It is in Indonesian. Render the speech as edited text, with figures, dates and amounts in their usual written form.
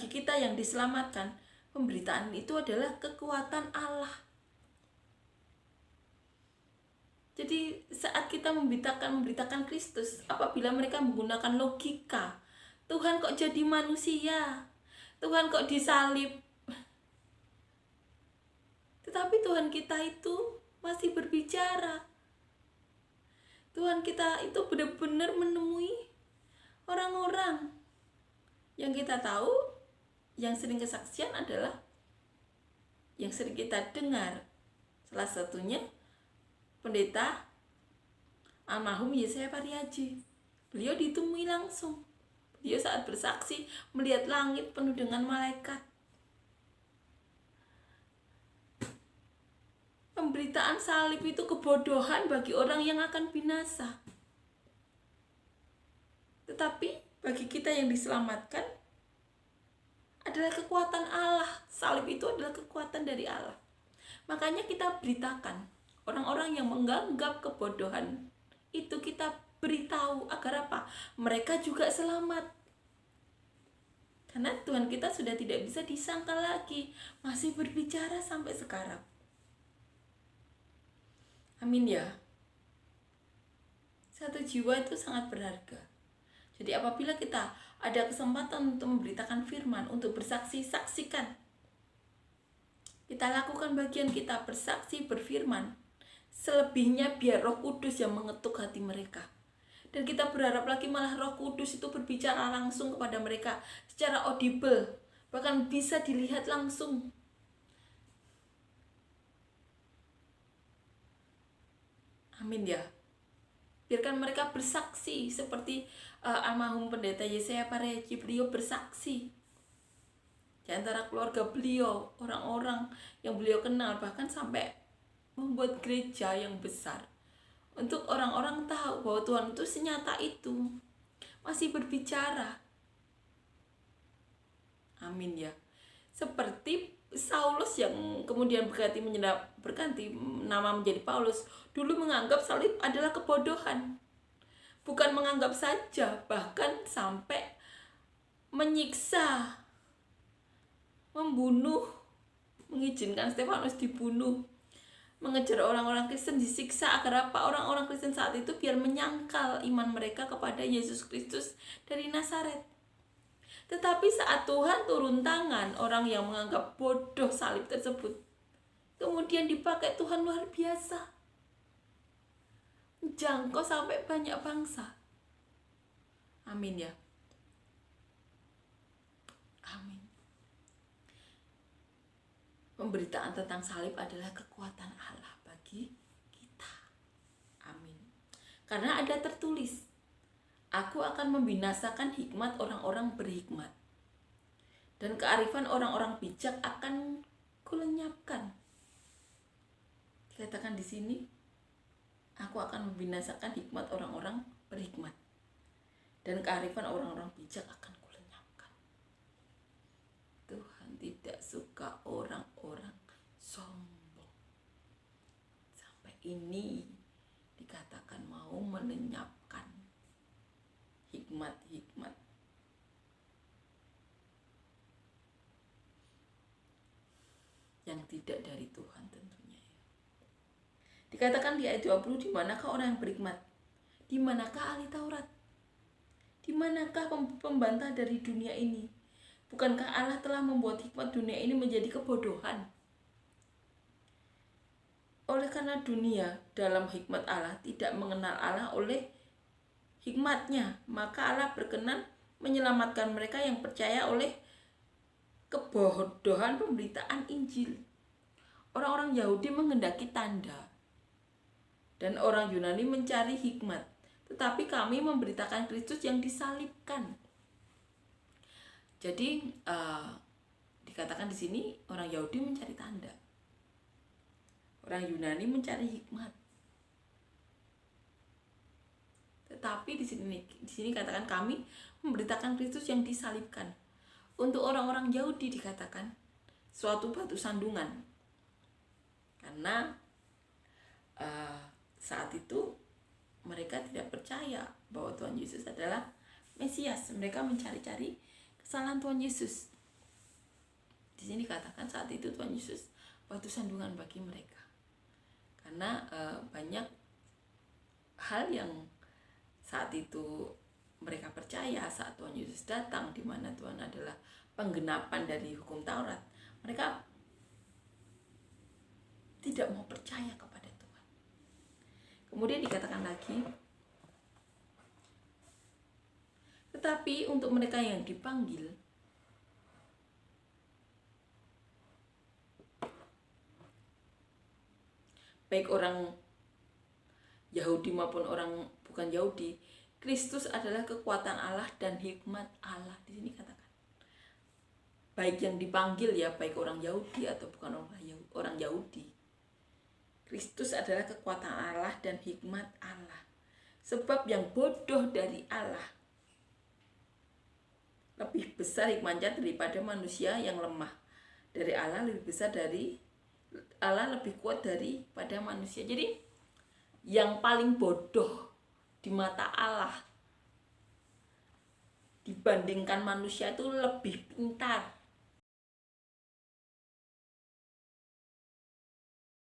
bagi kita yang diselamatkan, pemberitaan itu adalah kekuatan Allah. Jadi saat kita memberitakan Kristus, apabila mereka menggunakan logika, Tuhan kok jadi manusia, Tuhan kok disalib, tetapi Tuhan kita itu masih berbicara. Tuhan kita itu benar-benar menemui orang-orang. Yang kita tahu, yang sering kesaksian adalah yang sering kita dengar. Salah satunya pendeta almarhum Yesaya Pariaji. Beliau ditemui langsung. Beliau saat bersaksi melihat langit penuh dengan malaikat. Pemberitaan salib itu kebodohan bagi orang yang akan binasa. Tetapi bagi kita yang diselamatkan adalah kekuatan Allah. Salib itu adalah kekuatan dari Allah. Makanya kita beritakan. Orang-orang yang menganggap kebodohan itu kita beritahu agar apa? Mereka juga selamat. Karena Tuhan kita sudah tidak bisa disangkal lagi, masih berbicara sampai sekarang. Amin ya. Satu jiwa itu sangat berharga. Jadi apabila kita ada kesempatan untuk memberitakan firman, untuk bersaksi, saksikan. Kita lakukan bagian kita, bersaksi, berfirman. Selebihnya biar Roh Kudus yang mengetuk hati mereka. Dan kita berharap lagi malah Roh Kudus itu berbicara langsung kepada mereka secara audible, bahkan bisa dilihat langsung. Amin ya. Biarkan mereka bersaksi seperti almarhum pendeta Yesaya Pariaji. Beliau bersaksi di antara keluarga beliau, orang-orang yang beliau kenal, bahkan sampai membuat gereja yang besar untuk orang-orang tahu bahwa Tuhan itu senyata itu, masih berbicara. Amin ya. Seperti Saulus yang kemudian berganti nama menjadi Paulus, dulu menganggap salib adalah kebodohan. Bukan menganggap saja, bahkan sampai menyiksa, membunuh, mengizinkan Stefanus dibunuh, mengejar orang-orang Kristen, disiksa agar apa? Orang-orang Kristen saat itu biar menyangkal iman mereka kepada Yesus Kristus dari Nazaret. Tetapi saat Tuhan turun tangan, orang yang menganggap bodoh salib tersebut kemudian dipakai Tuhan luar biasa, menjangkau sampai banyak bangsa. Amin ya. Amin. Pemberitaan tentang salib adalah kekuatan Allah bagi kita. Amin. Karena ada tertulis, aku akan membinasakan hikmat orang-orang berhikmat, dan kearifan orang-orang bijak akan kulenyapkan. Dikatakan di sini, aku akan membinasakan hikmat orang-orang berhikmat, dan kearifan orang-orang bijak akan kulenyapkan. Tuhan tidak suka orang-orang sombong. Sampai ini dikatakan mau melenyapkan hikmat-hikmat. Yang tidak dari Tuhan tentunya. Dikatakan di ayat 20, di manakah orang yang berhikmat? Di manakah ahli Taurat? Di manakah pembantah dari dunia ini? Bukankah Allah telah membuat hikmat dunia ini menjadi kebodohan? Oleh karena dunia dalam hikmat Allah tidak mengenal Allah oleh hikmatnya, maka Allah berkenan menyelamatkan mereka yang percaya oleh kebodohan pemberitaan Injil. Orang-orang Yahudi menghendaki tanda, dan orang Yunani mencari hikmat. Tetapi kami memberitakan Kristus yang disalibkan. Jadi dikatakan di sini orang Yahudi mencari tanda, orang Yunani mencari hikmat. Tetapi di sini katakan kami memberitakan Kristus yang disalibkan. Untuk orang-orang Yahudi dikatakan suatu batu sandungan, karena saat itu mereka tidak percaya bahwa Tuhan Yesus adalah Mesias. Mereka mencari-cari kesalahan Tuhan Yesus. Di sini katakan saat itu Tuhan Yesus batu sandungan bagi mereka. Karena banyak hal yang saat itu mereka percaya saat Tuhan Yesus datang, di mana Tuhan adalah penggenapan dari hukum Taurat. Mereka tidak mau percaya kepada Tuhan. Kemudian dikatakan lagi, tetapi untuk mereka yang dipanggil, baik orang Yahudi maupun orang bukan Yahudi, Kristus adalah kekuatan Allah dan hikmat Allah. Di sini katakan, baik yang dipanggil ya, baik orang Yahudi atau bukan orang Yahudi, Kristus adalah kekuatan Allah dan hikmat Allah. Sebab yang bodoh dari Allah lebih besar hikmatnya daripada manusia yang lemah. Dari Allah lebih besar dari Allah, lebih kuat daripada manusia. Jadi yang paling bodoh di mata Allah dibandingkan manusia itu lebih pintar